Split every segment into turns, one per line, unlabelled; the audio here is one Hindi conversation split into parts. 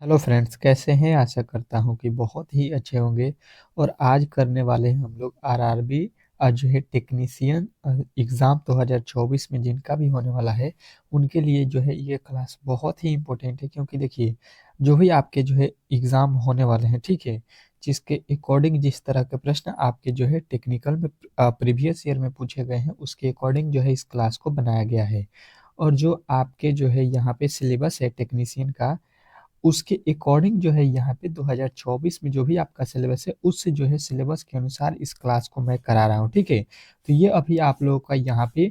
हेलो फ्रेंड्स, कैसे हैं? आशा करता हूँ कि बहुत ही अच्छे होंगे। और आज करने वाले हैं हम लोग आरआरबी जो है टेक्नीशियन एग्ज़ाम 2024 में जिनका भी होने वाला है, उनके लिए जो है ये क्लास बहुत ही इम्पोर्टेंट है। क्योंकि देखिए, जो भी आपके जो है एग्ज़ाम होने वाले हैं, ठीक है? जिसके अकॉर्डिंग जिस तरह के प्रश्न आपके जो है टेक्निकल में प्रीवियस ईयर में पूछे गए हैं, उसके अकॉर्डिंग जो है इस क्लास को बनाया गया है। और जो आपके जो है यहाँ पे सिलेबस है टेक्नीशियन का, उसके अकॉर्डिंग जो है यहाँ पे 2024 में जो भी आपका सिलेबस है, उस जो है सिलेबस के अनुसार इस क्लास को मैं करा रहा हूँ, ठीक है? तो ये अभी आप लोगों का यहाँ पे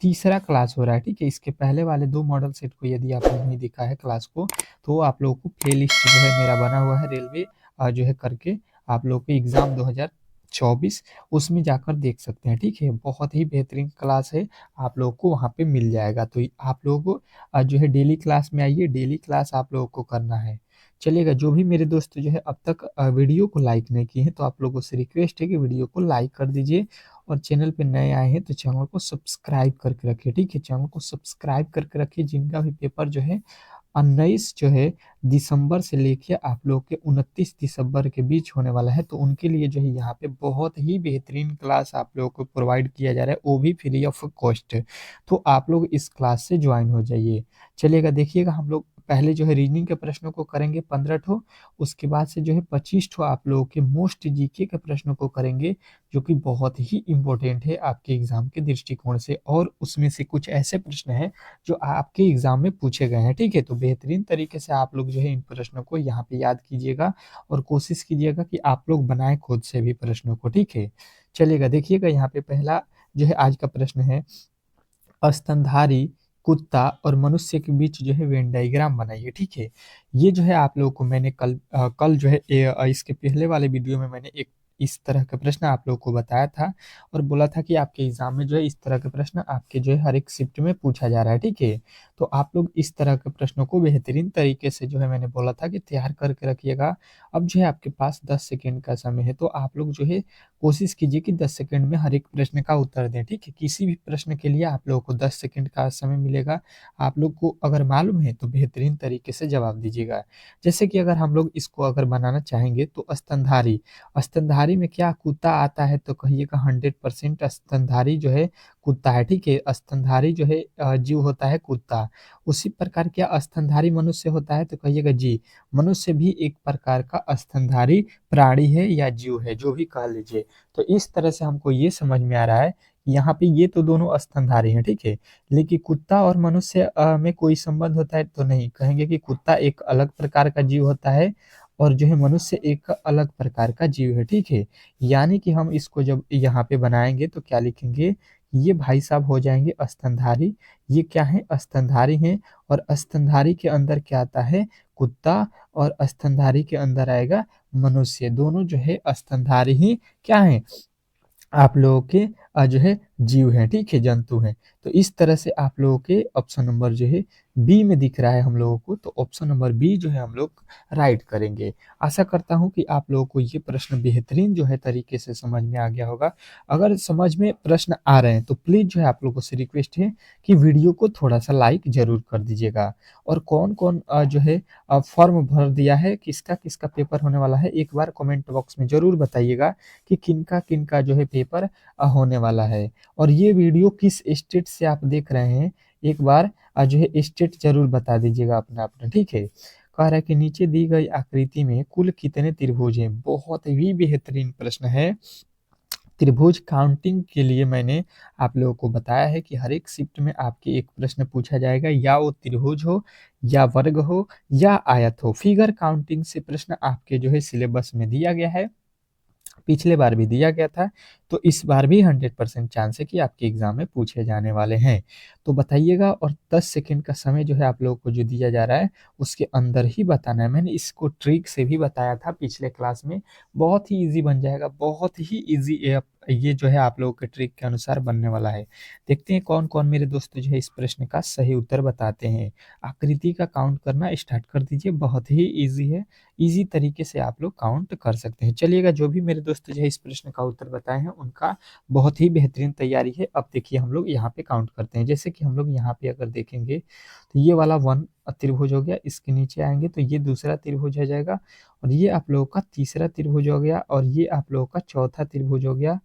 तीसरा क्लास हो रहा है, ठीक है? इसके पहले वाले 2 मॉडल सेट को यदि आपने नहीं देखा है क्लास को, तो आप लोगों को प्लेलिस्ट जो है मेरा बना हुआ है रेलवे जो है करके, आप लोगों को एग्ज़ाम 2024 उसमें जाकर देख सकते हैं, ठीक है? बहुत ही बेहतरीन क्लास है, आप लोगों को वहाँ पे मिल जाएगा। तो आप लोगों को जो है डेली क्लास में आइए, डेली क्लास आप लोगों को करना है। चलिएगा, जो भी मेरे दोस्त जो है अब तक वीडियो को लाइक नहीं किए हैं, तो आप लोगों से रिक्वेस्ट है कि वीडियो को लाइक कर दीजिए। और चैनल पे नए आए हैं तो चैनल को सब्सक्राइब करके रखिए, ठीक है? चैनल को सब्सक्राइब करके रखिए। जिनका भी पेपर जो है 19 जो है दिसंबर से लेके आप लोग के 29 दिसंबर के बीच होने वाला है, तो उनके लिए जो है यहाँ पे बहुत ही बेहतरीन क्लास आप लोगों को प्रोवाइड किया जा रहा है, वो भी फ्री ऑफ कॉस्ट। तो आप लोग इस क्लास से ज्वाइन हो जाइए। चलिएगा, देखिएगा, हम लोग पहले जो है रीजनिंग के प्रश्नों को करेंगे 15 ठो। उसके बाद से जो है 25 ठो आप लोगों के मोस्ट जीके के प्रश्नों को करेंगे, जो कि बहुत ही इंपॉर्टेंट है आपके एग्जाम के दृष्टिकोण से। और उसमें से कुछ ऐसे प्रश्न हैं जो आपके एग्जाम में पूछे गए हैं, ठीक है? तो बेहतरीन तरीके से आप लोग जो है इन प्रश्नों को यहाँ पे याद कीजिएगा और कोशिश कीजिएगा कि आप लोग बनाए खुद से भी प्रश्नों को, ठीक है? चलिएगा, देखिएगा, यहाँ पे पहला जो है आज का प्रश्न है, स्तनधारी कुत्ता और मनुष्य के बीच जो है वेन डायग्राम बनाइए, ठीक है? ये जो है आप लोगों को मैंने कल जो है इसके पहले वाले वीडियो में मैंने एक इस तरह का प्रश्न आप लोगों को बताया था और बोला था कि आपके एग्जाम में जो है इस तरह के प्रश्न आपके जो है हर एक शिफ्ट में पूछा जा रहा है, ठीक है? तो आप लोग इस तरह के प्रश्नों को बेहतरीन तरीके से जो है मैंने बोला था कि तैयार करके रखिएगा। अब जो है आपके पास 10 सेकंड का समय है, तो आप लोग जो है कोशिश कीजिए कि 10 सेकंड में हर एक प्रश्न का उत्तर दें, ठीक है? किसी भी प्रश्न के लिए आप लोगों को 10 सेकंड का समय मिलेगा। आप लोग को अगर मालूम है तो बेहतरीन तरीके से जवाब दीजिएगा। जैसे कि अगर हम लोग इसको अगर बनाना चाहेंगे तो स्तनधारी, स्तनधारी में क्या कुत्ता आता है? तो कहिएगा 100% स्तनधारी जो है कुत्ता है, ठीक है? स्तनधारी जो है जीव होता है कुत्ता। उसी प्रकार क्या स्तनधारी मनुष्य होता है? तो कहिएगा जी, मनुष्य भी एक प्रकार का स्तनधारी प्राणी है या जीव है, जो भी कह लीजिए। तो इस तरह से हमको ये समझ में आ रहा है कि यहाँ पे ये तो दोनों स्तनधारी हैं, ठीक है? लेकिन कुत्ता और मनुष्य में कोई संबंध होता है? तो नहीं, कहेंगे कि कुत्ता एक अलग प्रकार का जीव होता है और जो है मनुष्य एक अलग प्रकार का जीव है, ठीक है? यानी कि हम इसको जब यहाँ पे बनाएंगे तो क्या लिखेंगे? ये भाई साहब हो जाएंगे स्तनधारी। ये क्या है? स्तनधारी हैं। और स्तनधारी के अंदर क्या आता है? कुत्ता। और स्तनधारी के अंदर आएगा मनुष्य। दोनों जो है स्तनधारी ही क्या है? आप लोगों के जो है जीव हैं, ठीक है? जंतु हैं। तो इस तरह से आप लोगों के ऑप्शन नंबर जो है बी में दिख रहा है हम लोगों को, तो ऑप्शन नंबर बी जो है हम लोग राइट करेंगे। आशा करता हूँ कि आप लोगों को ये प्रश्न बेहतरीन जो है तरीके से समझ में आ गया होगा। अगर समझ में प्रश्न आ रहे हैं तो प्लीज़ जो है आप लोगों से रिक्वेस्ट है कि वीडियो को थोड़ा-सा लाइक ज़रूर कर दीजिएगा। और कौन-कौन जो है फॉर्म भर दिया है, किसका-किसका पेपर होने वाला है, एक बार कमेंट बॉक्स में ज़रूर बताइएगा कि किनका-किनका जो है पेपर होने वाला है। और ये वीडियो किस स्टेट से आप देख रहे हैं, एक बार जो है स्टेट ज़रूर बता दीजिएगा अपना-अपना, ठीक है? कह रहा है कि नीचे दी गई आकृति में कुल कितने त्रिभुज हैं? बहुत ही बेहतरीन प्रश्न है। त्रिभुज काउंटिंग के लिए मैंने आप लोगों को बताया है कि हर एक शिफ्ट में आपके एक प्रश्न पूछा जाएगा, या वो त्रिभुज हो या वर्ग हो या आयत हो। फिगर काउंटिंग से प्रश्न आपके जो है सिलेबस में दिया गया है। पिछले बार भी दिया गया था, तो इस बार भी 100% चांस है कि आपके एग्जाम में पूछे जाने वाले हैं। तो बताइएगा, और 10 सेकंड का समय जो है आप लोगों को जो दिया जा रहा है, उसके अंदर ही बताना है। मैंने इसको ट्रिक से भी बताया था पिछले क्लास में। बहुत ही ईज़ी बन जाएगा, बहुत ही ईज़ी ये जो है आप लोगों के ट्रिक के अनुसार बनने वाला है। देखते हैं कौन-कौन मेरे दोस्त जो है इस प्रश्न का सही उत्तर बताते हैं। आकृति का काउंट करना स्टार्ट कर दीजिए, बहुत ही ईज़ी है। ईज़ी तरीके से आप लोग काउंट कर सकते हैं। चलिएगा, जो भी मेरे दोस्त जो है इस प्रश्न का उत्तर बताए हैं, उनका बहुत ही बेहतरीन तैयारी है। अब देखिए हम लोग यहाँ पे काउंट करते हैं। जैसे कि हम लोग यहाँ पे अगर देखेंगे, तो ये वाला 1 त्रिभुज हो गया, इसके नीचे आएँगे तो ये दूसरा त्रिभुज हो जाएगा और ये आप लोगों का तीसरा त्रिभुज हो गया और ये आप लोगों का चौथा त्रिभुज हो गया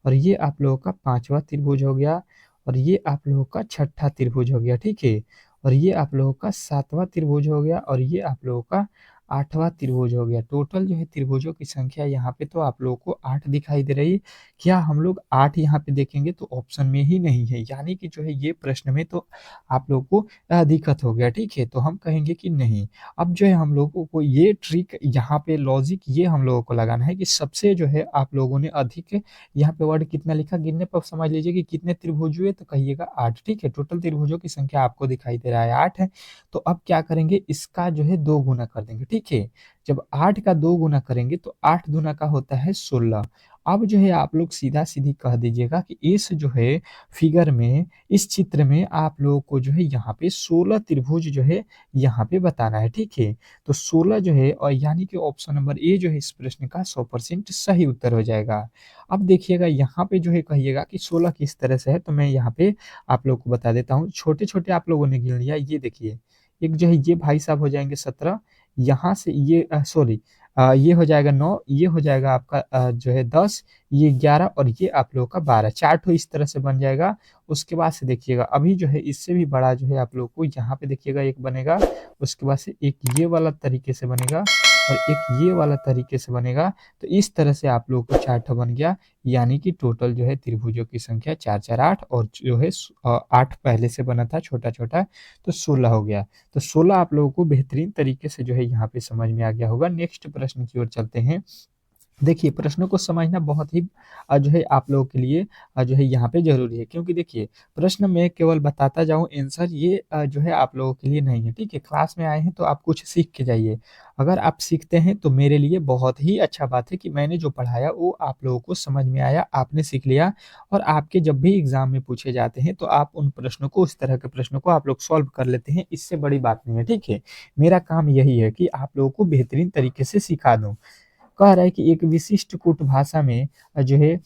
और ये आप लोगों का पाँचवाँ त्रिभुज हो गया और ये आप लोगों का छठा त्रिभुज हो गया, ठीक है? और ये आप लोगों का सातवां त्रिभुज हो गया और ये आप लोगों का आठवां त्रिभुज हो गया। टोटल जो है त्रिभुजों की संख्या यहाँ पे तो आप लोगों को 8 दिखाई दे रही है। क्या हम लोग 8 यहाँ पे देखेंगे तो ऑप्शन में ही नहीं है, यानी कि जो है ये प्रश्न में तो आप लोगों को दिक्कत हो गया, ठीक है? तो हम कहेंगे कि नहीं। अब जो है हम लोगों को ये ट्रिक यहाँ पे लॉजिक ये हम लोगों को लगाना है कि सबसे जो है आप लोगों ने अधिक यहाँ पे वर्ड कितना लिखा गिनने पर समझ लीजिए कि कितने त्रिभुज हुए तो कहिएगा 8, ठीक है? टोटल त्रिभुजों की संख्या आपको दिखाई दे रहा है 8 है। तो अब क्या करेंगे इसका जो है 2 गुना कर देंगे, ठीक है? जब 8 का 2 गुना करेंगे तो 8 दूना का होता है 16। अब जो है आप लोग सीधा-सीधी कह दीजिएगा कि इस जो है फिगर में, इस चित्र में आप लोगों को जो है यहाँ पे 16 त्रिभुज जो है यहाँ पे बताना है, ठीक है? तो 16 जो है और यानी कि ऑप्शन नंबर ए जो है इस प्रश्न का 100% सही उत्तर हो जाएगा। अब देखिएगा यहाँ पे जो है कहिएगा कि 16 किस तरह से है तो मैं यहाँ पे आप लोग को बता देता हूँ। छोटे-छोटे आप लोगों ने गिन लिया, ये देखिए। एक जो है ये भाई साहब हो जाएँगे 17, यहाँ से ये सॉरी ये हो जाएगा 9, ये हो जाएगा आपका जो है 10, ये 11 और ये आप लोगों का 12, 4 ठो इस तरह से बन जाएगा। उसके बाद से देखिएगा अभी जो है इससे भी बड़ा जो है आप लोग को यहाँ पे देखिएगा एक बनेगा, उसके बाद से एक ये वाला तरीके से बनेगा और एक ये वाला तरीके से बनेगा। तो इस तरह से आप लोगों को 4 ठो बन गया, यानी कि टोटल जो है त्रिभुजों की संख्या 4, 4, 8 और जो है 8 पहले से बना था छोटा-छोटा तो 16 हो गया। तो 16 आप लोगों को बेहतरीन तरीके से जो है यहाँ पे समझ में आ गया होगा। नेक्स्ट प्रश्न की ओर चलते हैं। देखिए प्रश्नों को समझना बहुत ही जो है आप लोगों के लिए जो है यहाँ पे ज़रूरी है, क्योंकि देखिए प्रश्न मैं केवल बताता जाऊँ आंसर ये जो है आप लोगों के लिए नहीं है, ठीक है? क्लास में आए हैं तो आप कुछ सीख के जाइए। अगर आप सीखते हैं तो मेरे लिए बहुत ही अच्छा बात है कि मैंने जो पढ़ाया वो आप लोगों को समझ में आया, आपने सीख लिया और आपके जब भी एग्ज़ाम में पूछे जाते हैं तो आप उन प्रश्नों को, उस तरह के प्रश्नों को आप लोग सॉल्व कर लेते हैं, इससे बड़ी बात नहीं है, ठीक है? मेरा काम यही है कि आप लोगों को बेहतरीन तरीके से सिखा दूँ। कह रहा है कि एक विशिष्ट कूट भाषा में जो है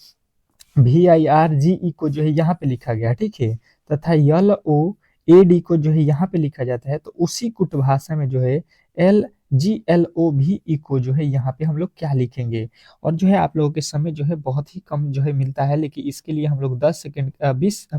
VIRGE को जो है यहाँ पे लिखा गया, ठीक है? तथा LOAD को जो है यहाँ पे लिखा जाता है, तो उसी कूट भाषा में जो है LGLOVE को जो है यहाँ पे हम लोग क्या लिखेंगे? और जो है आप लोगों के समय जो है बहुत ही कम जो है मिलता है, लेकिन इसके लिए हम लोग 10 सेकंड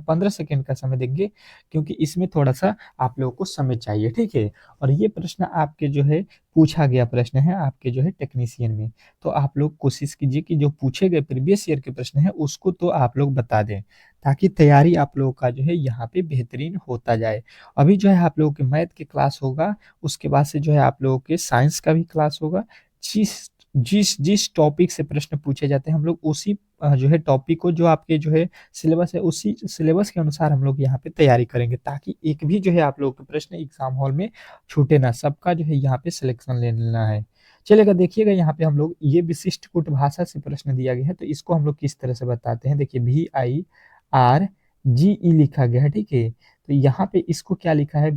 15 सेकंड का समय देंगे, क्योंकि इसमें थोड़ा-सा आप लोगों को समय चाहिए, ठीक है? और ये प्रश्न आपके जो है पूछा गया प्रश्न है आपके जो है टेक्नीशियन में। तो आप लोग कोशिश कीजिए कि जो पूछे गए प्रीवियस ईयर के प्रश्न हैं उसको तो आप लोग बता दें, ताकि तैयारी आप लोगों का जो है यहाँ पे बेहतरीन होता जाए। अभी जो है आप लोगों के मैथ की क्लास होगा, उसके बाद से जो है आप लोगों के साइंस का भी क्लास होगा। जिस जिस जिस टॉपिक से प्रश्न पूछे जाते हैं हम लोग उसी जो है टॉपिक को, जो आपके जो है सिलेबस है, उसी सिलेबस के अनुसार हम लोग यहाँ पे तैयारी करेंगे, ताकि एक भी जो है आप लोगों के प्रश्न एग्जाम हॉल में छूटे ना, सबका जो है यहाँ पे सिलेक्शन ले लेना है। चलिएगा देखिएगा यहाँ पे हम लोग ये विशिष्ट कूट भाषा से प्रश्न दिया गया है, तो इसको हम लोग किस तरह से बताते हैं। देखिए VIRGE लिखा गया है, ठीक है? तो यहाँ पे इसको क्या लिखा है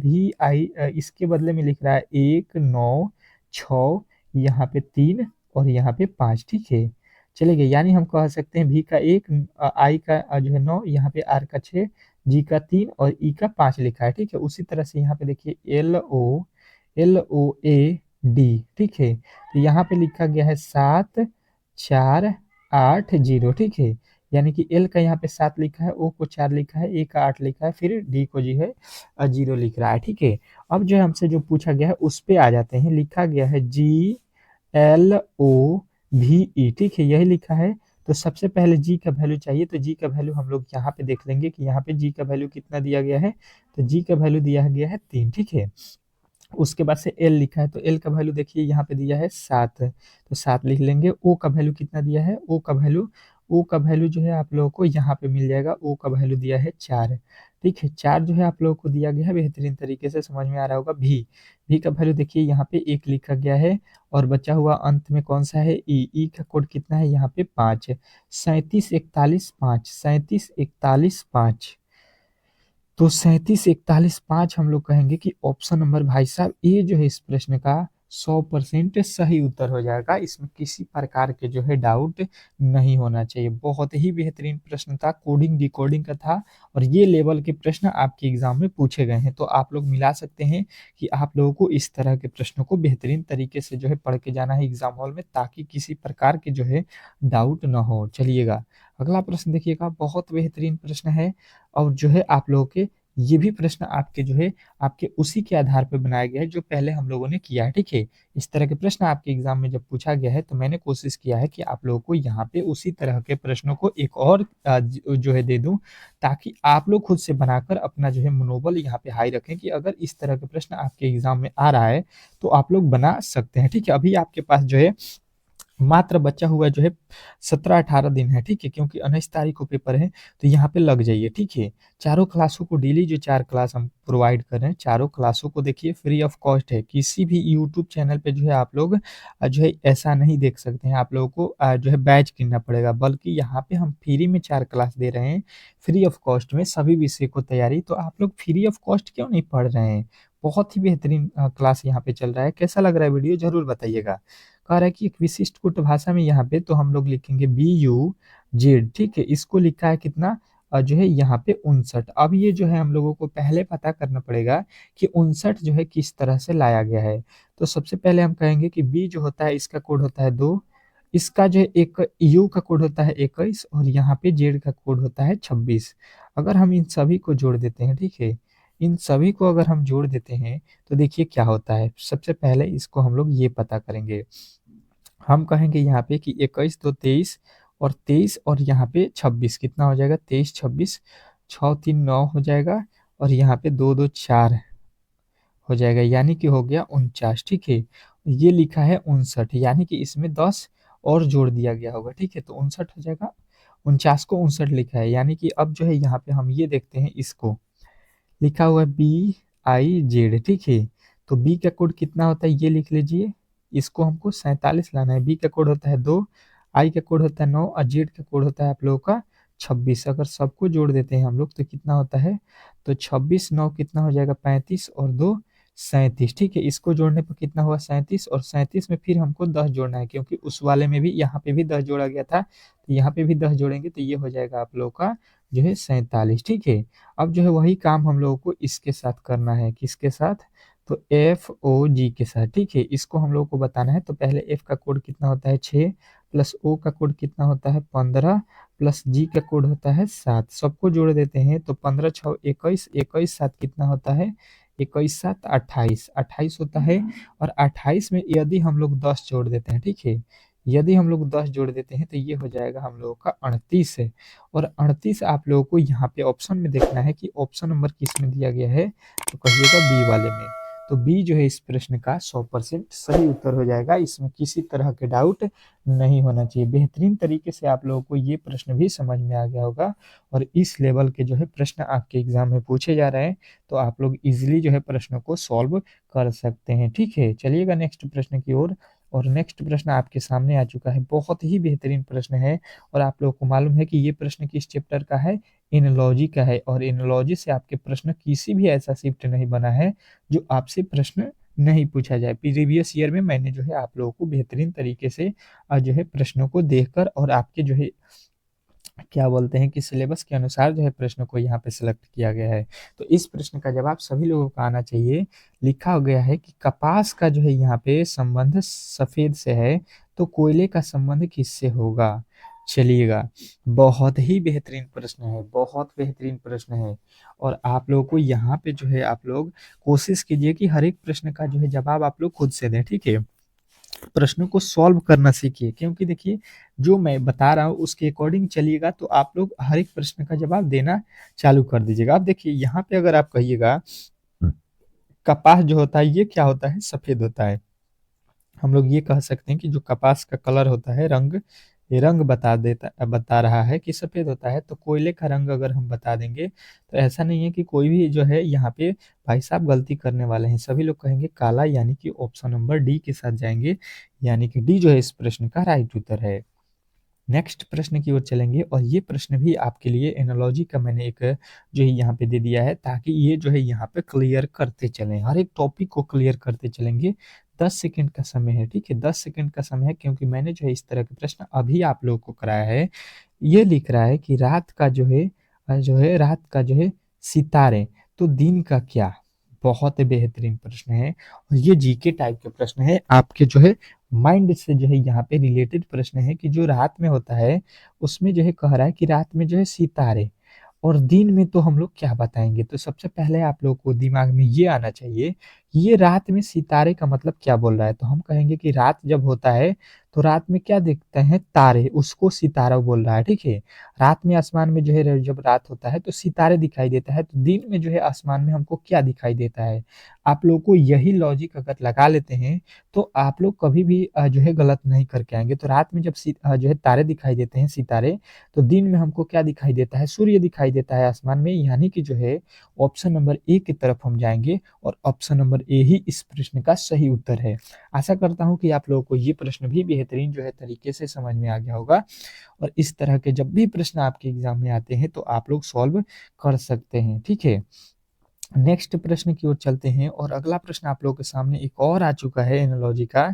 इसके बदले में लिख रहा है 1, 9, 6, यहाँ पे 3 और यहाँ पे 5, ठीक है? चलिए यानी हम कह सकते हैं V का 1, I का जो है 9, यहाँ पे R का 6, G का 3 और E का 5 लिखा है, ठीक है? उसी तरह से यहाँ पे देखिए LOAD, ठीक है? तो यहाँ पे लिखा गया है 7, 4, 8, 0, ठीक है? यानी कि L का यहाँ पे 7 लिखा है, O को 4 लिखा है, A का 8 लिखा है, फिर D को जो है 0 लिख रहा है, ठीक है? अब जो है हमसे जो पूछा गया है उस पे आ जाते हैं। लिखा गया है GLOVE, ठीक है? यही लिखा है। तो सबसे पहले G का वैल्यू चाहिए, तो G का वैल्यू हम लोग यहाँ पे देख लेंगे कि यहाँ पे G का वैल्यू कितना दिया गया है। तो G का वैल्यू दिया गया है 3, ठीक है? उसके बाद से L लिखा है, तो L का वैल्यू देखिए यहाँ पे दिया है 7, तो 7 लिख लेंगे। O का वैल्यू कितना दिया है, O का वैल्यू जो है आप लोगों को यहाँ पे मिल जाएगा। O का वैल्यू दिया है 4, ठीक है? 4 जो है आप लोगों को दिया गया है, बेहतरीन तरीके से समझ में आ रहा होगा। V का वैल्यू देखिए यहाँ पे 1 लिखा गया है और बचा हुआ अंत में कौन सा है, E का कोड कितना है यहाँ पे 5, 37, 41, 5, 37, 41, 5। तो 37, 41, 5 हम लोग कहेंगे कि ऑप्शन नंबर भाई साहब ए जो है इस प्रश्न का 100% सही उत्तर हो जाएगा। इसमें किसी प्रकार के जो है डाउट नहीं होना चाहिए। बहुत ही बेहतरीन प्रश्न था, कोडिंग डिकोडिंग का था और ये लेवल के प्रश्न आपके एग्जाम में पूछे गए हैं। तो आप लोग मिला सकते हैं कि आप लोगों को इस तरह के प्रश्नों को बेहतरीन तरीके से जो है पढ़ के जाना है एग्जाम हॉल में, ताकि किसी प्रकार के जो है डाउट ना हो। चलिएगा अगला प्रश्न देखिएगा, बहुत बेहतरीन प्रश्न है और जो है आप लोगों के ये भी प्रश्न आपके जो है आपके उसी के आधार पर बनाया गया है जो पहले हम लोगों ने किया है, ठीक है। इस तरह के प्रश्न आपके एग्जाम में जब पूछा गया है तो मैंने कोशिश किया है कि आप लोगों को यहाँ पे उसी तरह के प्रश्नों को एक और जो है दे दूं, ताकि आप लोग खुद से बनाकर अपना जो है मनोबल यहाँ पे हाई रखें कि अगर इस तरह के प्रश्न आपके एग्जाम में आ रहा है तो आप लोग बना सकते हैं, ठीक है। अभी आपके पास जो है मात्र बचा हुआ जो है 17-18 दिन है, ठीक है, क्योंकि 19 तारीख को पेपर है। तो यहाँ पे लग जाइए, ठीक है। चारों क्लासों को डेली जो 4 क्लास हम प्रोवाइड कर रहे हैं, चारों क्लासों को देखिए फ्री ऑफ कॉस्ट है। किसी भी यूट्यूब चैनल पे जो है आप लोग जो है ऐसा नहीं देख सकते हैं, आप लोगों को जो है बैच किनना पड़ेगा, बल्कि यहाँ पे हम फ्री में 4 क्लास दे रहे हैं, फ्री ऑफ कॉस्ट में सभी विषय को तैयारी। तो आप लोग फ्री ऑफ कॉस्ट क्यों नहीं पढ़ रहे हैं? बहुत ही बेहतरीन क्लास यहाँ पे चल रहा है। कैसा लग रहा है वीडियो जरूर बताइएगा। कह रहा है कि एक विशिष्ट कुट भाषा में यहाँ पे तो हम लोग लिखेंगे BU Z, ठीक है। इसको लिखा है कितना जो है यहाँ पे 59। अब ये जो है हम लोगों को पहले पता करना पड़ेगा कि 59 जो है किस तरह से लाया गया है। तो सबसे पहले हम कहेंगे कि बी जो होता है इसका कोड होता है 2, इसका जो है एक यू का कोड होता है 21 और यहाँ पे जेड का कोड होता है 26। अगर हम इन सभी को जोड़ देते हैं, ठीक है, इन सभी को अगर हम जोड़ देते हैं तो देखिए क्या होता है। सबसे पहले इसको हम लोग ये पता करेंगे, हम कहेंगे यहाँ पे कि 21 तो 23 और 23 और यहाँ पे 26 कितना हो जाएगा, 23 26 6 3 9 हो जाएगा और यहाँ पे 2 2 4 हो जाएगा, यानी कि हो गया 49, ठीक है। ये लिखा है 59, यानी कि इसमें 10 और जोड़ दिया गया होगा, ठीक है, तो 59 हो जाएगा। 49 को 59 लिखा है, यानी कि अब जो है यहाँ पे हम ये देखते हैं, इसको लिखा हुआ है BIZ, ठीक है। तो बी का कोड कितना होता है ये लिख लीजिए, इसको हमको 47 लाना है। बी का कोड होता है 2, आई का कोड होता है 9 और जेड का कोड होता है आप लोगों का 26। अगर सबको जोड़ देते हैं हम लोग तो कितना होता है, तो 26 9 कितना हो जाएगा, 35 और 2 37, ठीक है। इसको जोड़ने पर कितना हुआ, 37 और 37 में फिर हमको 10 जोड़ना है, क्योंकि उस वाले में भी यहाँ पे भी 10 जोड़ा गया था, तो यहाँ पे भी 10 जोड़ेंगे तो ये हो जाएगा आप लोगों का जो है 47, ठीक है। अब जो है वही काम हम लोगों को इसके साथ करना है, किसके साथ, तो FOG के साथ, ठीक है। इसको हम लोगों को बताना है। तो पहले F का कोड कितना होता है 6 प्लस O का कोड कितना होता है 15 प्लस G का कोड होता है 7। सबको जोड़ देते हैं तो 15 6 21, 21 7 कितना होता है, 21 7 28, 28 होता है। और 28 में यदि हम लोग 10 जोड़ देते हैं, ठीक है, यदि हम लोग 10 जोड़ देते हैं तो ये हो जाएगा हम लोगों का 38 है। और 38 आप लोगों को यहाँ पे ऑप्शन में देखना है कि ऑप्शन नंबर किस में दिया गया है, तो कहिएगा बी वाले में। तो बी जो है इस प्रश्न का 100% सही उत्तर हो जाएगा। इसमें किसी तरह के डाउट नहीं होना चाहिए। बेहतरीन तरीके से आप लोगों को ये प्रश्न भी समझ में आ गया होगा और इस लेवल के जो है प्रश्न आपके एग्जाम में पूछे जा रहे हैं, तो आप लोग इजिली जो है प्रश्नों को सॉल्व कर सकते हैं, ठीक है। चलिएगा नेक्स्ट प्रश्न की ओर। और नेक्स्ट प्रश्न आपके सामने आ चुका है, बहुत ही बेहतरीन प्रश्न है। और आप लोगों को मालूम है कि ये प्रश्न किस चैप्टर का है, एनोलॉजी का है। और एनोलॉजी से आपके प्रश्न किसी भी ऐसा शिफ्ट नहीं बना है जो आपसे प्रश्न नहीं पूछा जाए। प्रीवियस ईयर में मैंने जो है आप लोगों को बेहतरीन तरीके से जो है प्रश्नों को देखकर और आपके जो है क्या बोलते हैं कि सिलेबस के अनुसार जो है प्रश्न को यहाँ पे सिलेक्ट किया गया है। तो इस प्रश्न का जवाब सभी लोगों को आना चाहिए। लिखा गया है कि कपास का जो है यहाँ पे संबंध सफेद से है, तो कोयले का संबंध किससे होगा। चलिएगा, बहुत ही बेहतरीन प्रश्न है, बहुत बेहतरीन प्रश्न है। और आप लोगों को यहाँ पे जो है आप लोग कोशिश कीजिए कि हर एक प्रश्न का जो है जवाब आप लोग खुद से दें, ठीक है। प्रश्नों को सॉल्व करना सीखिए, क्योंकि देखिए जो मैं बता रहा हूँ उसके अकॉर्डिंग चलिएगा तो आप लोग हर एक प्रश्न का जवाब देना चालू कर दीजिएगा। अब देखिए यहाँ पे अगर आप कहिएगा कपास जो होता है ये क्या होता है, सफेद होता है। हम लोग ये कह सकते हैं कि जो कपास का कलर होता है, रंग, ये रंग बता रहा है कि सफेद होता है। तो कोयले का रंग अगर हम बता देंगे तो ऐसा नहीं है कि कोई भी जो है यहाँ पे भाई साहब गलती करने वाले हैं, सभी लोग कहेंगे काला, यानी कि ऑप्शन नंबर डी के साथ जाएंगे, यानी कि डी जो है इस प्रश्न का राइट उत्तर है। नेक्स्ट प्रश्न की ओर चलेंगे और ये प्रश्न भी आपके लिए एनालॉजी का मैंने एक जो है यहाँ पे दे दिया है, ताकि ये जो है यहाँ पे क्लियर करते चलें, हर एक टॉपिक को क्लियर करते चलेंगे, 10 सेकंड का समय है, ठीक है? 10 सेकंड का समय है क्योंकि मैंने जो है इस तरह के प्रश्न अभी आप लोगों को कराया है। ये लिख रहा है कि रात का रात का जो है सितारे, तो दिन का क्या? बहुत ही बेहतरीन प्रश्न है और ये जीके टाइप के प्रश्न है। आपके जो है माइंड से जो है यहाँ पे रिलेटेड प्रश्न है कि जो रात में होता है, उसमें जो है कह रहा है कि रात में जो है सितारे और दिन में तो हम लोग क्या बताएँगे? तो सबसे पहले आप लोगों को दिमाग में ये आना चाहिए, ये रात में सितारे का मतलब क्या बोल रहा है? तो हम कहेंगे कि रात जब होता है, तो रात में क्या दिखते हैं? तारे, उसको सितारा बोल रहा है, ठीक है? रात में आसमान में जो है जब रात होता है, तो सितारे दिखाई देता है, तो दिन में जो है आसमान में हमको क्या दिखाई देता है? आप लोगों को यही लॉजिक अगर लगा लेते हैं, तो आप लोग कभी भी जो है गलत नहीं करके आएँगे। तो रात में जब जो है तारे दिखाई देते हैं, सितारे, तो दिन में हमको क्या दिखाई देता है? सूर्य दिखाई देता है आसमान में, यानी कि जो है ऑप्शन नंबर ए की तरफ हम जाएँगे और ऑप्शन नंबर ए ही इस प्रश्न का सही उत्तर है। आशा करता हूँ कि आप लोगों को ये प्रश्न भी बेहतरीन जो है तरीके से समझ में आ गया होगा और इस तरह के जब भी प्रश्न आपके एग्ज़ाम में आते हैं, तो आप लोग सॉल्व कर सकते हैं, ठीक है? नेक्स्ट प्रश्न की ओर चलते हैं और अगला प्रश्न आप लोगों के सामने एक और आ चुका है एनालॉजी का।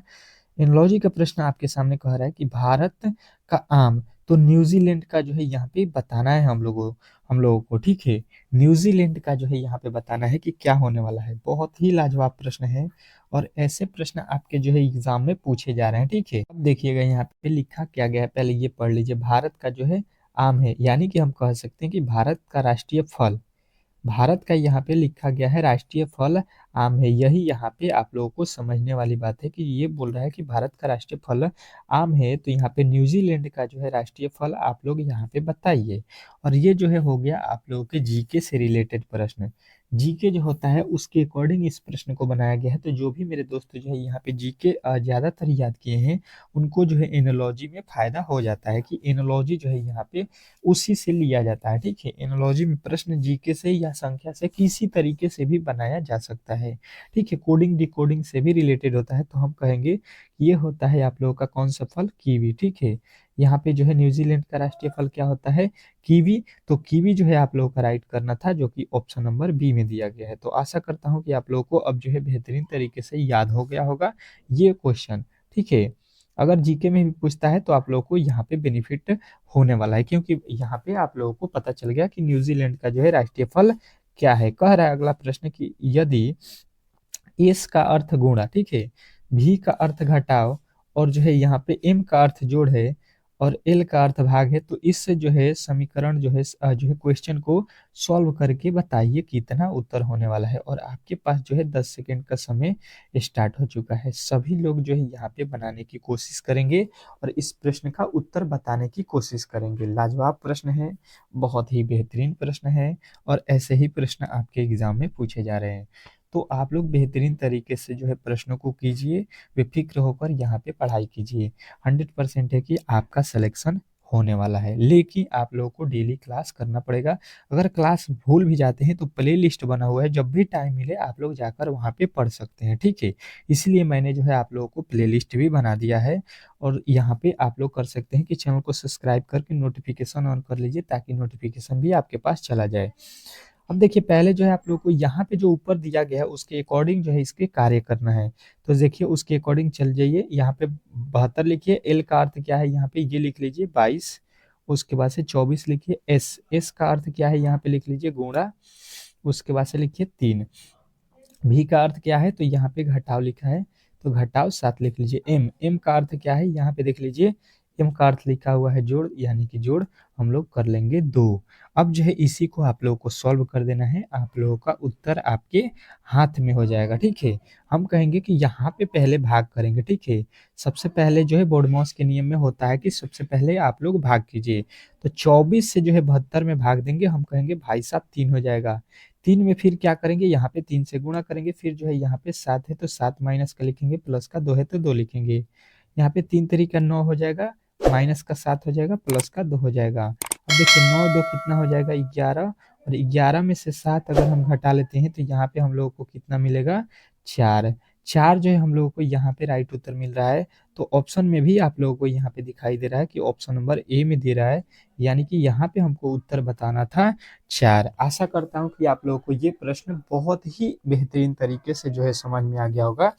एनालॉजी का प्रश्न आपके सामने कह रहा है कि भारत का आम, तो न्यूज़ीलैंड का जो है यहाँ पे बताना है हम लोगों को, ठीक है? न्यूज़ीलैंड का जो है यहाँ पे बताना है कि क्या होने वाला है। बहुत ही लाजवाब प्रश्न है और ऐसे प्रश्न आपके जो है एग्ज़ाम में पूछे जा रहे हैं, ठीक है? अब देखिएगा यहाँ पे लिखा क्या गया है, पहले ये पढ़ लीजिए। भारत का जो है आम है, यानी कि हम कह सकते हैं कि भारत का राष्ट्रीय फल, भारत का यहाँ पे लिखा गया है राष्ट्रीय फल आम है। यही यहाँ पे आप लोगों को समझने वाली बात है कि ये बोल रहा है कि भारत का राष्ट्रीय फल आम है, तो यहाँ पे न्यूज़ीलैंड का जो है राष्ट्रीय फल आप लोग यहाँ पे बताइए। और ये जो है हो गया आप लोगों के जीके से रिलेटेड प्रश्न। जीके जो होता है उसके अकॉर्डिंग इस प्रश्न को बनाया गया है, तो जो भी मेरे दोस्त जो है यहाँ पे जीके ज़्यादातर याद किए हैं, उनको जो है एनालॉजी में फ़ायदा हो जाता है कि एनालॉजी जो है यहाँ पे उसी से लिया जाता है, ठीक है? एनालॉजी में प्रश्न जीके से या संख्या से किसी तरीके से भी बनाया जा सकता है, ठीक है? कोडिंग डिकोडिंग से भी रिलेटेड होता है, तो हम कहेंगे ये होता है आप लोगों का कौन-सा फल? कीवी, ठीक है? यहाँ पे जो है न्यूज़ीलैंड का राष्ट्रीय फल क्या होता है? कीवी, तो कीवी जो है आप लोगों का राइट करना था, जो कि ऑप्शन नंबर बी में दिया गया है। तो आशा करता हूँ कि आप लोगों को अब जो है बेहतरीन तरीके से याद हो गया होगा ये क्वेश्चन, ठीक है? अगर जीके में भी पूछता है तो आप लोगों को यहाँ पे बेनिफिट होने वाला है, क्योंकि यहाँ पे आप लोगों को पता चल गया कि न्यूजीलैंड का जो है राष्ट्रीय फल क्या है। कह रहा है अगला प्रश्न कि यदि एस का अर्थ गुणा, ठीक है, भी का अर्थ घटाव और जो है यहाँ पे एम का अर्थ जोड़ है और एल का अर्थ भाग है, तो इस जो है समीकरण जो है क्वेश्चन को सॉल्व करके बताइए कितना उत्तर होने वाला है। और आपके पास जो है 10 सेकंड का समय स्टार्ट हो चुका है। सभी लोग जो है यहाँ पे बनाने की कोशिश करेंगे और इस प्रश्न का उत्तर बताने की कोशिश करेंगे। लाजवाब प्रश्न है, बहुत ही बेहतरीन प्रश्न है और ऐसे ही प्रश्न आपके एग्जाम में पूछे जा रहे हैं। तो आप लोग बेहतरीन तरीके से जो है प्रश्नों को कीजिए, बेफिक्र होकर यहाँ पे पढ़ाई कीजिए। 100% है कि आपका सिलेक्शन होने वाला है, लेकिन आप लोगों को डेली क्लास करना पड़ेगा। अगर क्लास भूल भी जाते हैं तो प्लेलिस्ट बना हुआ है, जब भी टाइम मिले आप लोग जाकर वहाँ पे पढ़ सकते हैं, ठीक है? इसलिए मैंने जो है आप लोगों को प्लेलिस्ट भी बना दिया है और यहाँ पे आप लोग कर सकते हैं कि चैनल को सब्सक्राइब करके नोटिफिकेशन ऑन कर लीजिए, ताकि नोटिफिकेशन भी आपके पास चला जाए। अब देखिए पहले जो है आप लोग को यहाँ पे जो ऊपर दिया गया है उसके अकॉर्डिंग जो है इसके कार्य करना है। तो देखिए उसके अकॉर्डिंग चल जाइए, यहाँ पे 72 लिखिए, एल का अर्थ क्या है यहाँ पे ये लिख लीजिए 22, उसके बाद से 24 लिखिए, एस एस का अर्थ क्या है यहाँ पे लिख लीजिए गुणा, उसके बाद से लिखिए 3, भी का अर्थ क्या है तो यहाँ पे घटाव लिखा है, तो घटाव 7 लिख लीजिए, एम एम का अर्थ क्या है यहाँ पे देख लीजिए, एम का अर्थ लिखा हुआ है जोड़, यानी कि जोड़ हम लोग कर लेंगे 2। अब जो है इसी को आप लोगों को सॉल्व कर देना है, आप लोगों का उत्तर आपके हाथ में हो जाएगा, ठीक है? हम कहेंगे कि यहाँ पे पहले भाग करेंगे, ठीक है? सबसे पहले जो है बोर्डमॉस के नियम में होता है कि सबसे पहले आप लोग भाग कीजिए। तो 24 से जो है 72 में भाग देंगे, हम कहेंगे भाई साहब 3 हो जाएगा। 3 में फिर क्या करेंगे, यहाँ पे 3 से गुणा करेंगे, फिर जो है यहाँ पे 7 है तो 7 माइनस का लिखेंगे, प्लस का 2 है तो 2 लिखेंगे। यहाँ पे 3 तरीका 9 हो जाएगा, माइनस का 7 हो जाएगा, प्लस का 2 हो जाएगा। अब देखिए 9 2 कितना हो जाएगा 11, और 11 में से 7 अगर हम घटा लेते हैं तो यहाँ पे हम लोगों को कितना मिलेगा 4। 4 जो है हम लोगों को यहाँ पे राइट उत्तर मिल रहा है। तो ऑप्शन में भी आप लोगों को यहाँ पे दिखाई दे रहा है कि ऑप्शन नंबर ए में दे रहा है, यानी कि यहाँ पे हमको उत्तर बताना था 4। आशा करता हूँ कि आप लोगों को ये प्रश्न बहुत ही बेहतरीन तरीके से जो है समझ में आ गया होगा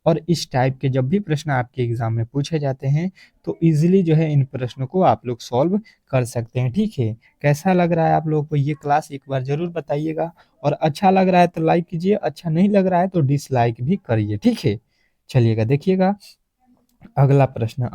और इस टाइप के जब भी प्रश्न आपके एग्जाम में पूछे जाते हैं तो इजीली जो है इन प्रश्नों को आप लोग सॉल्व कर सकते हैं। ठीक है, कैसा लग रहा है आप लोगों को ये क्लास, एक बार जरूर बताइएगा। और अच्छा लग रहा है तो लाइक कीजिए, अच्छा नहीं लग रहा है तो डिसलाइक भी करिए। ठीक है, चलिएगा देखिएगा अगला प्रश्न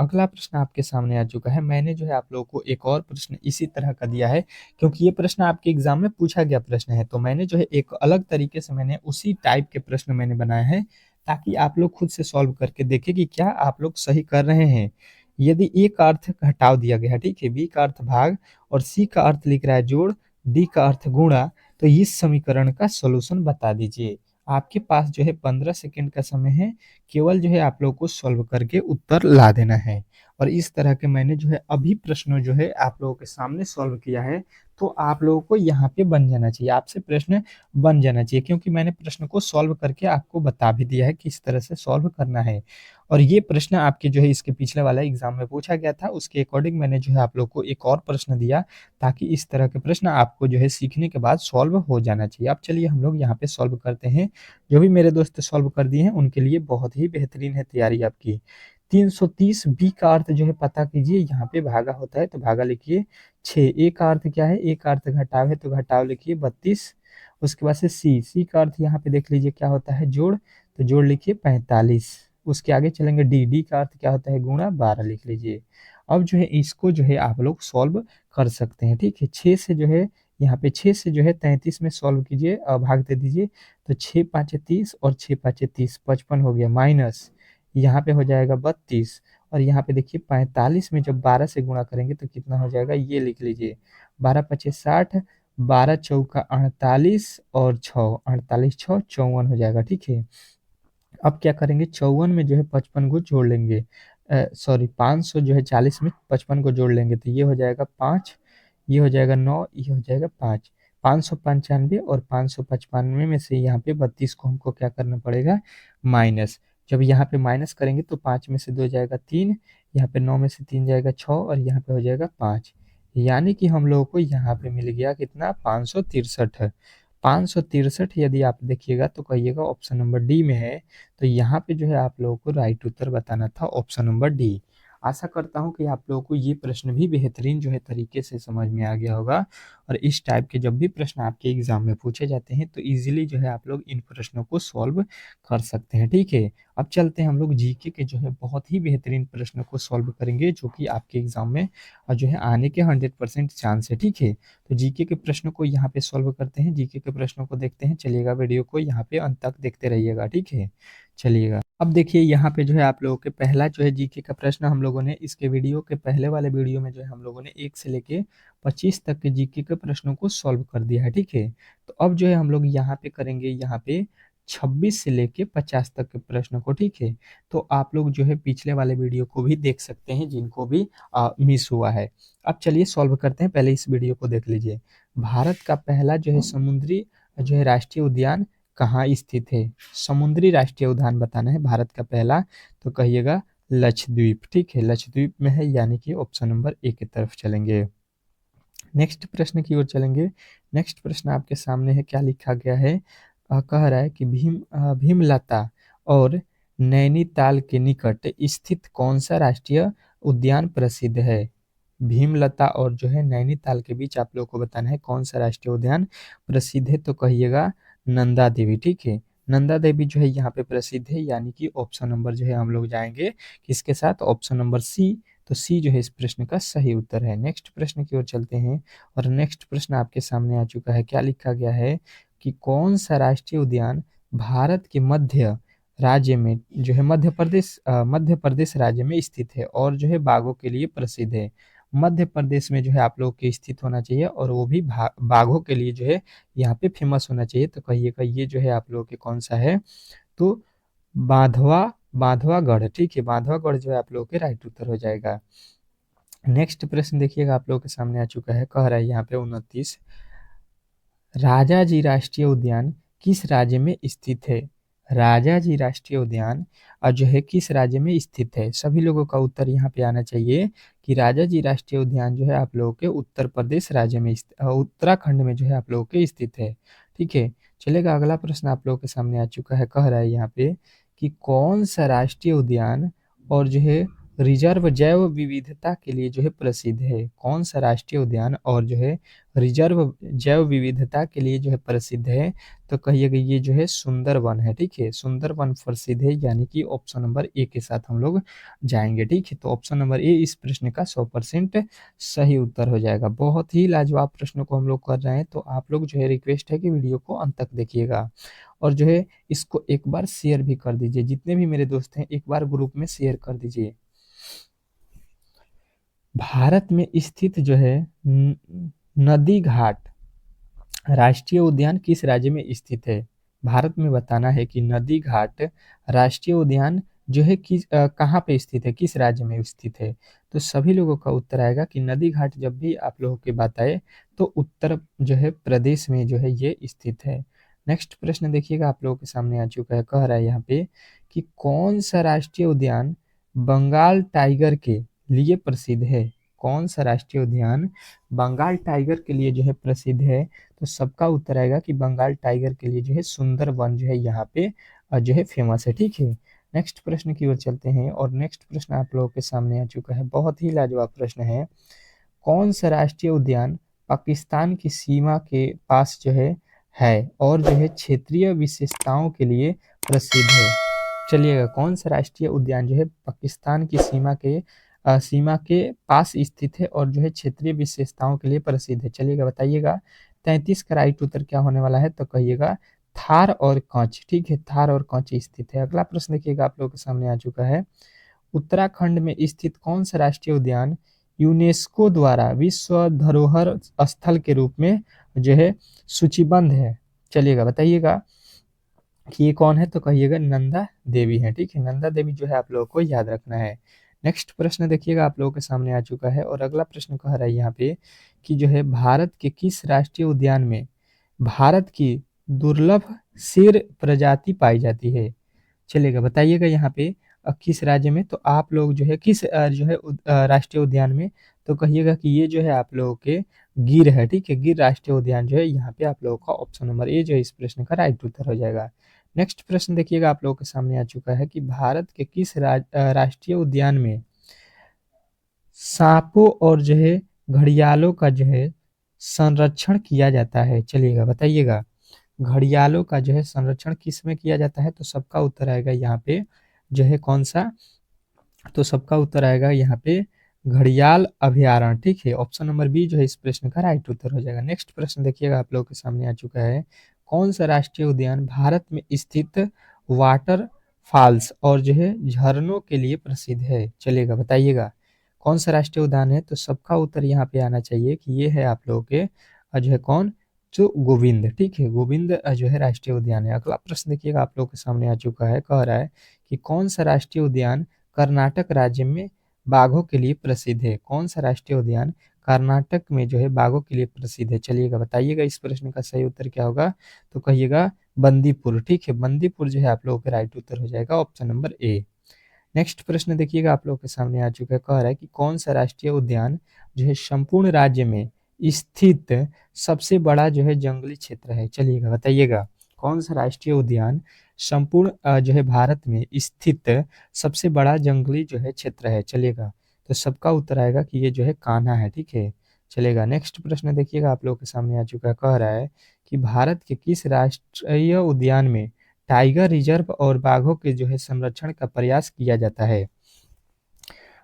आपके सामने आ चुका है। मैंने जो है आप लोगों को एक और प्रश्न इसी तरह का दिया है, क्योंकि ये प्रश्न आपके एग्जाम में पूछा गया प्रश्न है, तो मैंने जो है एक अलग तरीके से मैंने उसी टाइप के प्रश्न मैंने बनाए हैं, ताकि आप लोग खुद से सॉल्व करके देखें कि क्या आप लोग सही कर रहे हैं। यदि ए का अर्थ घटाव दिया गया है, ठीक है, बी का अर्थ भाग, और सी का अर्थ लिख रहा है जोड़, डी का अर्थ गुणा, तो इस समीकरण का सॉल्यूशन बता दीजिए। आपके पास जो है 15 सेकंड का समय है, केवल जो है आप लोग को सॉल्व करके उत्तर ला देना है। और इस तरह के मैंने जो है अभी प्रश्न जो है आप लोगों के सामने सॉल्व किया है, तो आप लोगों को यहाँ पे बन जाना चाहिए, आपसे प्रश्न बन जाना चाहिए, क्योंकि मैंने प्रश्न को सॉल्व करके आपको बता भी दिया है किस तरह से सॉल्व करना है। और ये प्रश्न आपके जो है इसके पिछले वाला एग्जाम में पूछा गया था, उसके अकॉर्डिंग मैंने जो है आप लोग को एक और प्रश्न दिया, ताकि इस तरह के प्रश्न आपको जो है सीखने के बाद सॉल्व हो जाना चाहिए। अब चलिए हम लोग यहाँ पे सॉल्व करते हैं। जो भी मेरे दोस्त सॉल्व कर दिए हैं उनके लिए बहुत ही बेहतरीन है तैयारी आपकी। 330 बी का अर्थ जो है पता कीजिए, यहाँ पे भागा होता है तो भागा लिखिए 6। ए का अर्थ क्या है, ए का अर्थ घटाव है तो घटाव लिखिए 32। उसके बाद से सी का अर्थ यहाँ पे देख लीजिए क्या होता है, जोड़, तो जोड़ लिखिए 45। उसके आगे चलेंगे डी का अर्थ क्या होता है, गुणा, 12 लिख लीजिए। अब जो है इसको जो है आप लोग सॉल्व कर सकते हैं। ठीक है, 6 से जो है यहाँ पे 6 से जो है 33 में सॉल्व कीजिए, भाग दे दीजिए, तो 6 पाँचे 30 और 6 पाँचे 30, 55 हो गया, माइनस यहाँ पे हो जाएगा 32। और यहाँ पे देखिए 45 में जब 12 से गुणा करेंगे तो कितना हो जाएगा, ये लिख लीजिए, 12 पचे 60, 12 चौका 48 और 6, 48 6 54 हो जाएगा। ठीक है, अब क्या करेंगे, 54 में जो है 55 को जोड़ लेंगे, सॉरी 500 जो है 40 में 55 को जोड़ लेंगे, तो ये हो जाएगा 5, ये हो जाएगा 9, ये हो जाएगा 5, 595, और 595 में से यहाँ पे 32 को हमको क्या करना पड़ेगा, माइनस। जब यहाँ पे माइनस करेंगे तो 5 में से 2 जाएगा 3, यहाँ पे 9 में से 3 जाएगा 6, और यहाँ पे हो जाएगा 5, यानी कि हम लोगों को यहाँ पे मिल गया कितना, 563। 563 यदि आप देखिएगा तो कहिएगा ऑप्शन नंबर डी में है, तो यहाँ पे जो है आप लोगों को राइट उत्तर बताना था ऑप्शन नंबर डी। आशा करता हूँ कि आप लोगों को ये प्रश्न भी बेहतरीन जो है तरीके से समझ में आ गया होगा। और इस टाइप के जब भी प्रश्न आपके एग्जाम में पूछे जाते हैं तो इजीली जो है आप लोग इन प्रश्नों को सॉल्व कर सकते हैं। ठीक है, अब चलते हैं हम लोग जीके के जो है बहुत ही बेहतरीन प्रश्न को सॉल्व करेंगे, जो कि आपके एग्जाम में जो है आने के 100% चांस है। ठीक है, तो जीके के प्रश्नों को यहाँ पे सॉल्व करते हैं, जीके के प्रश्नों को देखते हैं। चलिएगा वीडियो को यहाँ पे अंत तक देखते रहिएगा। ठीक है, चलिएगा अब देखिए यहाँ पे जो है आप लोगों के पहला जो है जीके का प्रश्न हम लोगों ने इसके वीडियो के पहले वाले वीडियो में जो है हम लोगों ने 1 से लेके 25 तक के जीके के प्रश्नों को सॉल्व कर दिया है। ठीक है, तो अब जो है हम लोग यहाँ पे करेंगे, यहाँ पे 26 से लेके 50 तक के प्रश्न को। ठीक है, तो आप लोग जो है पिछले वाले वीडियो को भी देख सकते हैं जिनको भी मिस हुआ है। अब चलिए सॉल्व करते हैं, पहले इस वीडियो को देख लीजिए। भारत का पहला जो है समुद्री जो है राष्ट्रीय उद्यान कहाँ स्थित है, समुद्री राष्ट्रीय उद्यान बताना है भारत का पहला, तो कहिएगा लक्षद्वीप। ठीक है, लक्षद्वीप में है, यानी कि ऑप्शन नंबर ए की तरफ चलेंगे। नेक्स्ट प्रश्न की ओर चलेंगे। नेक्स्ट प्रश्न आपके सामने है, क्या लिखा गया है, कह रहा है कि भीमलता और नैनीताल के निकट स्थित कौन सा राष्ट्रीय उद्यान प्रसिद्ध है। भीमलता और जो है नैनीताल के बीच आप लोगों को बताना है कौन सा राष्ट्रीय उद्यान प्रसिद्ध है, तो कहिएगा नंदा देवी। ठीक है, नंदा देवी जो है यहाँ पे प्रसिद्ध है, यानी कि ऑप्शन नंबर जो है हम लोग जाएंगे किसके साथ, ऑप्शन नंबर सी, तो सी जो है इस प्रश्न का सही उत्तर है। नेक्स्ट प्रश्न की ओर चलते हैं, और नेक्स्ट प्रश्न आपके सामने आ चुका है, क्या लिखा गया है कि कौन सा राष्ट्रीय उद्यान भारत के मध्य राज्य में जो है मध्य प्रदेश राज्य में स्थित है और जो है बाघों के लिए प्रसिद्ध है। मध्य प्रदेश में जो है आप लोग के स्थित होना चाहिए, और वो भी बाघों के लिए जो है यहाँ पे फेमस होना चाहिए, तो कहिएगा ये जो है आप लोगों के कौन सा है, तो बांधवा बांधवागढ़। ठीक है, बांधवागढ़ जो है आप लोगों के राइट उत्तर हो जाएगा। नेक्स्ट प्रश्न देखिएगा आप लोगों के सामने आ चुका है, कह रहा है यहाँ पे 29, राजाजी राष्ट्रीय उद्यान किस राज्य में स्थित है। राजाजी राष्ट्रीय उद्यान जो है किस राज्य में स्थित है, सभी लोगों का उत्तर यहाँ पे आना चाहिए कि राजाजी राष्ट्रीय उद्यान जो है आप लोगों के उत्तर प्रदेश राज्य में उत्तराखंड में जो है आप लोगों के स्थित है। ठीक है, चलेगा अगला प्रश्न आप लोगों के सामने आ चुका है, कह रहा है यहाँ पे कि कौन सा राष्ट्रीय उद्यान और जो है रिजर्व जैव विविधता के लिए जो है प्रसिद्ध है। कौन सा राष्ट्रीय उद्यान और जो है रिजर्व जैव विविधता के लिए जो है प्रसिद्ध है, तो कहिएगा ये जो है सुंदरवन है। ठीक है, सुंदरवन प्रसिद्ध है, यानी कि ऑप्शन नंबर ए के साथ हम लोग जाएंगे। ठीक है, तो ऑप्शन नंबर ए इस प्रश्न का 100% सही उत्तर हो जाएगा। बहुत ही लाजवाब प्रश्नों को हम लोग कर रहे हैं, तो आप लोग जो है रिक्वेस्ट है कि वीडियो को अंत तक देखिएगा और जो है इसको एक बार शेयर भी कर दीजिए। जितने भी मेरे दोस्त हैं एक बार ग्रुप में शेयर कर दीजिए। भारत में स्थित जो है नदी घाट राष्ट्रीय उद्यान किस राज्य में स्थित है। भारत में बताना है कि नदी घाट राष्ट्रीय उद्यान जो है कहाँ पे स्थित है, किस राज्य में स्थित है। तो सभी लोगों का उत्तर आएगा कि नदी घाट जब भी आप लोगों की बात आए तो उत्तर जो है प्रदेश में जो है ये स्थित है। नेक्स्ट प्रश्न देखिएगा, आप लोगों के सामने आ चुका है। कह रहा है यहाँ पे कि कौन सा राष्ट्रीय उद्यान बंगाल टाइगर के लिए प्रसिद्ध है। कौन सा राष्ट्रीय उद्यान बंगाल टाइगर के लिए जो है प्रसिद्ध है, तो सबका उत्तर आएगा कि बंगाल टाइगर के लिए जो है सुंदरवन जो है यहाँ पे जो है फेमस है। ठीक है, नेक्स्ट प्रश्न की ओर चलते हैं और नेक्स्ट प्रश्न आप लोगों के सामने आ चुका है। बहुत ही लाजवाब प्रश्न है। कौन सा राष्ट्रीय उद्यान पाकिस्तान की सीमा के पास जो है और जो है क्षेत्रीय विशेषताओं के लिए प्रसिद्ध है। चलिएगा, कौन सा राष्ट्रीय उद्यान जो है पाकिस्तान की सीमा के पास स्थित है और जो है क्षेत्रीय विशेषताओं के लिए प्रसिद्ध है। चलिएगा बताइएगा। 33 का राइट उत्तर क्या होने वाला है, तो कहिएगा थार और कच्छ। ठीक है, थार और कच्छ स्थित है। अगला प्रश्न देखिएगा, आप लोगों के सामने आ चुका है। उत्तराखंड में स्थित कौन सा राष्ट्रीय उद्यान यूनेस्को द्वारा विश्व धरोहर स्थल के रूप में जो है सूचीबद्ध है। चलिएगा बताइएगा कि ये कौन है, तो कहिएगा नंदा देवी है। ठीक है, नंदा देवी जो है आप लोगों को याद रखना है। नेक्स्ट प्रश्न देखिएगा, आप लोगों के सामने आ चुका है और अगला प्रश्न कह रहा है यहाँ पे कि जो है भारत के किस राष्ट्रीय उद्यान में भारत की दुर्लभ शेर प्रजाति पाई जाती है। चलेगा बताइएगा यहाँ पे किस राज्य में, तो आप लोग जो है किस जो है राष्ट्रीय उद्यान में, तो कहिएगा कि ये जो है आप लोगों के गिर है। ठीक है, गिर राष्ट्रीय उद्यान जो है यहाँ पे आप लोगों का ऑप्शन नंबर ए जो है इस प्रश्न का राइट उत्तर हो जाएगा। नेक्स्ट प्रश्न देखिएगा, आप लोगों के सामने आ चुका है कि भारत के किस राष्ट्रीय उद्यान में सांपों और जो है घड़ियालों का जो है संरक्षण किया जाता है। चलिएगा बताइएगा घड़ियालों का जो है संरक्षण किस में किया जाता है, तो सबका उत्तर आएगा यहाँ पे जो है कौन सा, तो सबका उत्तर आएगा यहाँ पे घड़ियाल अभयारण्य। ठीक है, ऑप्शन नंबर बी जो है इस प्रश्न का राइट उत्तर हो जाएगा। नेक्स्ट प्रश्न देखिएगा, आप लोगों के सामने आ चुका है। कौन सा राष्ट्रीय उद्यान भारत में स्थित वाटर फॉल्स और जो है झरनों के लिए प्रसिद्ध है। चलिएगा बताइएगा कौन सा राष्ट्रीय उद्यान है, तो सबका उत्तर यहाँ पे आना चाहिए कि ये है आप लोगों के जो है कौन, जो गोविंद। ठीक है, गोविंद जो है राष्ट्रीय उद्यान है। अगला प्रश्न देखिएगा, आप लोगों के सामने आ चुका है। कह रहा है कि कौन सा राष्ट्रीय उद्यान कर्नाटक राज्य में बाघों के लिए प्रसिद्ध है। कौन सा राष्ट्रीय उद्यान कर्नाटक में जो है बाघों के लिए प्रसिद्ध है। चलिएगा बताइएगा इस प्रश्न का सही उत्तर क्या होगा, तो कहिएगा बंदीपुर। ठीक है, बंदीपुर जो है आप लोगों का राइट उत्तर हो जाएगा, ऑप्शन नंबर ए। नेक्स्ट प्रश्न देखिएगा, आप लोगों के सामने आ चुका है। कह रहा है कि कौन सा राष्ट्रीय उद्यान जो है संपूर्ण राज्य में स्थित सबसे बड़ा जो है जंगली क्षेत्र है। चलिएगा बताइएगा कौन सा राष्ट्रीय उद्यान संपूर्ण जो है भारत में स्थित सबसे बड़ा जंगली जो है क्षेत्र है। चलिएगा, तो सबका उत्तर आएगा कि ये जो है कान्हा है। ठीक है, चलेगा। नेक्स्ट प्रश्न देखिएगा, आप लोगों के सामने आ चुका है। कह रहा है कि भारत के किस राष्ट्रीय उद्यान में टाइगर रिजर्व और बाघों के जो है संरक्षण का प्रयास किया जाता है।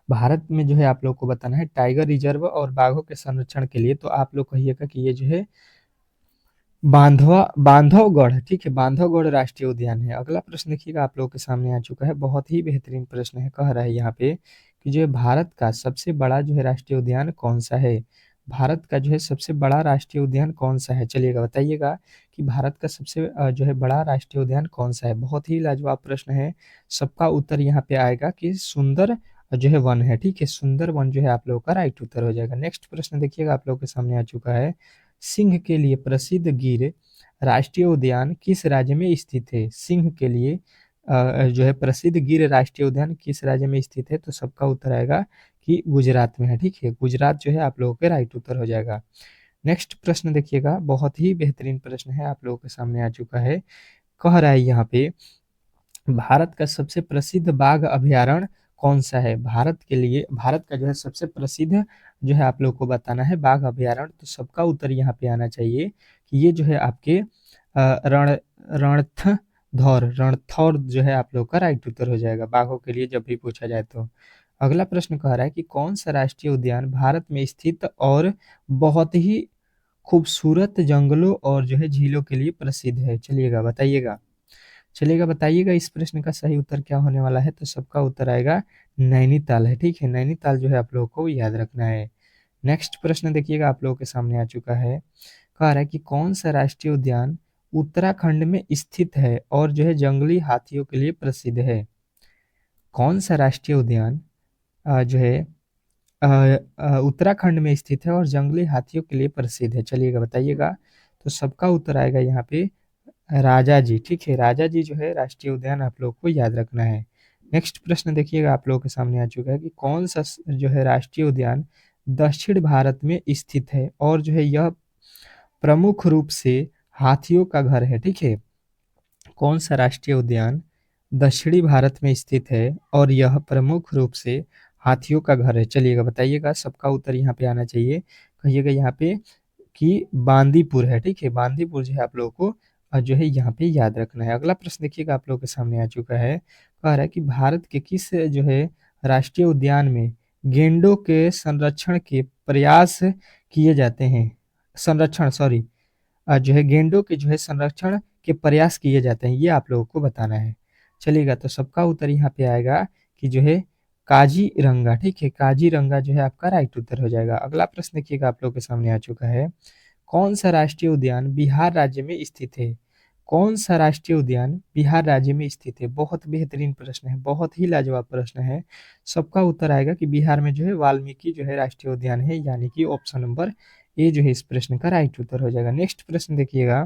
भारत में जो है आप लोग को बताना है टाइगर रिजर्व और बाघों के संरक्षण के लिए, तो आप लोग कहिएगा कि ये जो है बांधवगढ़। ठीक है, बांधवगढ़ राष्ट्रीय उद्यान है। अगला प्रश्न देखिएगा, आप लोगों के सामने आ चुका है। बहुत ही बेहतरीन प्रश्न है। कह रहा है यहाँ पे कि जो है भारत का सबसे बड़ा जो है राष्ट्रीय उद्यान कौन सा है। भारत का जो है सबसे बड़ा राष्ट्रीय उद्यान कौन सा है। चलिएगा बताइएगा कि भारत का सबसे जो है बड़ा राष्ट्रीय उद्यान कौन सा है। बहुत ही लाजवाब प्रश्न है। सबका उत्तर यहाँ पे आएगा कि सुंदर जो है वन है। ठीक है, सुंदर वन जो है आप लोगों का राइट उत्तर हो जाएगा। नेक्स्ट प्रश्न देखिएगा, आप लोगों के सामने आ चुका है। सिंह के लिए प्रसिद्ध गिर राष्ट्रीय उद्यान किस राज्य में स्थित है। सिंह के लिए जो है प्रसिद्ध गिर राष्ट्रीय उद्यान किस राज्य में स्थित है, तो सबका उत्तर आएगा कि गुजरात में है। ठीक है, गुजरात जो है आप लोगों के राइट उत्तर हो जाएगा। नेक्स्ट प्रश्न देखिएगा, बहुत ही बेहतरीन प्रश्न है, आप लोगों के सामने आ चुका है। कह रहा है यहाँ पे भारत का सबसे प्रसिद्ध बाघ अभयारण्य कौन सा है? भारत का जो है सबसे प्रसिद्ध जो है आप लोग को बताना है बाघ अभयारण्य। तो सबका उत्तर यहाँ पे आना चाहिए कि ये जो है आपके रण रणथौर जो है आप लोग का राइट उत्तर हो जाएगा बाघों के लिए जब भी पूछा जाए तो। अगला प्रश्न कह रहा है कि कौन सा राष्ट्रीय उद्यान भारत में स्थित और बहुत ही खूबसूरत जंगलों और जो है झीलों के लिए प्रसिद्ध है? बताइएगा इस प्रश्न का सही उत्तर क्या होने वाला है? तो सबका उत्तर आएगा नैनीताल है। ठीक है, नैनीताल जो है आप लोगों को याद रखना है। नेक्स्ट प्रश्न देखिएगा आप लोगों के सामने आ चुका है। कह रहा है कि कौन सा राष्ट्रीय उद्यान उत्तराखंड में स्थित है और जो है जंगली हाथियों के लिए प्रसिद्ध है? कौन सा राष्ट्रीय उद्यान जो है उत्तराखंड में स्थित है और जंगली हाथियों के लिए प्रसिद्ध है? चलिएगा बताइएगा। तो सबका उत्तर आएगा यहाँ पे राजा जी। ठीक है, राजा जी जो है राष्ट्रीय उद्यान आप लोग को याद रखना है। नेक्स्ट प्रश्न देखिएगा आप लोगों के सामने आ चुका है कि कौन सा जो है राष्ट्रीय उद्यान दक्षिण भारत में स्थित है और जो है यह प्रमुख रूप से हाथियों का घर है? ठीक है, कौन सा राष्ट्रीय उद्यान दक्षिणी भारत में स्थित है और यह प्रमुख रूप से हाथियों का घर है? चलिएगा बताइएगा, सबका उत्तर यहाँ पे आना चाहिए। कहिएगा यहाँ पे कि बांदीपुर है। ठीक है, बांदीपुर जो है आप लोगों को जो है यहाँ पे याद रखना है। अगला प्रश्न देखिएगा आप लोगों के सामने आ चुका है। कह रहा है कि भारत के किस जो है राष्ट्रीय उद्यान में गेंडों के संरक्षण के प्रयास किए जाते हैं? संरक्षण सॉरी जो है गेंडों के जो है संरक्षण के प्रयास किए जाते हैं, ये आप लोगों को बताना है। चलिएगा, तो सबका उत्तर यहाँ पे आएगा कि जो है काजीरंगा। ठीक है, काजीरंगा जो है आपका राइट उत्तर हो जाएगा। अगला प्रश्न देखिएगा आप लोगों के सामने आ चुका है। कौन सा राष्ट्रीय उद्यान बिहार राज्य में स्थित है? कौन सा राष्ट्रीय उद्यान बिहार राज्य में स्थित है? बहुत बेहतरीन प्रश्न है, बहुत ही लाजवाब प्रश्न है। सबका उत्तर आएगा कि बिहार में जो है वाल्मीकि जो है राष्ट्रीय उद्यान है, यानी कि ऑप्शन नंबर ए जो है इस प्रश्न का राइट उत्तर हो जाएगा। नेक्स्ट प्रश्न देखिएगा,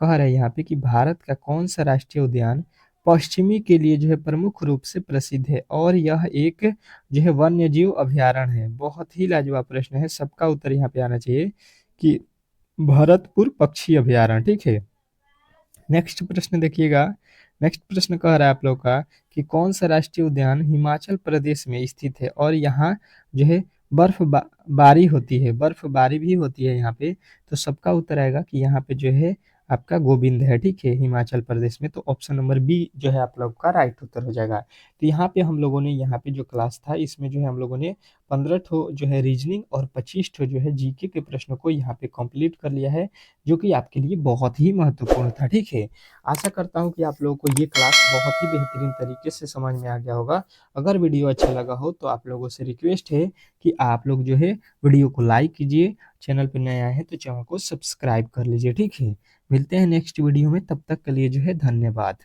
कह रहा है यहाँ पे कि भारत का कौन सा राष्ट्रीय उद्यान पश्चिमी के लिए जो है प्रमुख रूप से प्रसिद्ध है और यह एक जो है वन्य जीव अभयारण्य है? बहुत ही लाजवाब प्रश्न है, सबका उत्तर यहाँ पे आना चाहिए कि भरतपुर पक्षी अभयारण्य। ठीक है, नेक्स्ट प्रश्न देखिएगा। नेक्स्ट प्रश्न कह रहा है आप लोग का कि कौन सा राष्ट्रीय उद्यान हिमाचल प्रदेश में स्थित है और यहाँ जो है बारी होती है, बर्फबारी भी होती है यहाँ पे? तो सबका उत्तर आएगा कि यहाँ पे जो है आपका गोविंद है। ठीक है, हिमाचल प्रदेश में। तो ऑप्शन नंबर बी जो है आप लोग का राइट उत्तर हो जाएगा। तो यहाँ पे हम लोगों ने यहाँ पे जो क्लास था इसमें जो है हम लोगों ने 15 ठो जो है रीजनिंग और 25 ठो जो है जीके के प्रश्नों को यहाँ पे कंप्लीट कर लिया है, जो कि आपके लिए बहुत ही महत्वपूर्ण था। ठीक है, आशा करता हूँ कि आप लोगों को ये क्लास बहुत ही बेहतरीन तरीके से समझ में आ गया होगा। अगर वीडियो अच्छा लगा हो तो आप लोगों से रिक्वेस्ट है कि आप लोग जो है वीडियो को लाइक कीजिए, चैनल पर नए आए हैं तो चैनल को सब्सक्राइब कर लीजिए। ठीक है, मिलते हैं नेक्स्ट वीडियो में, तब तक के लिए जो है धन्यवाद।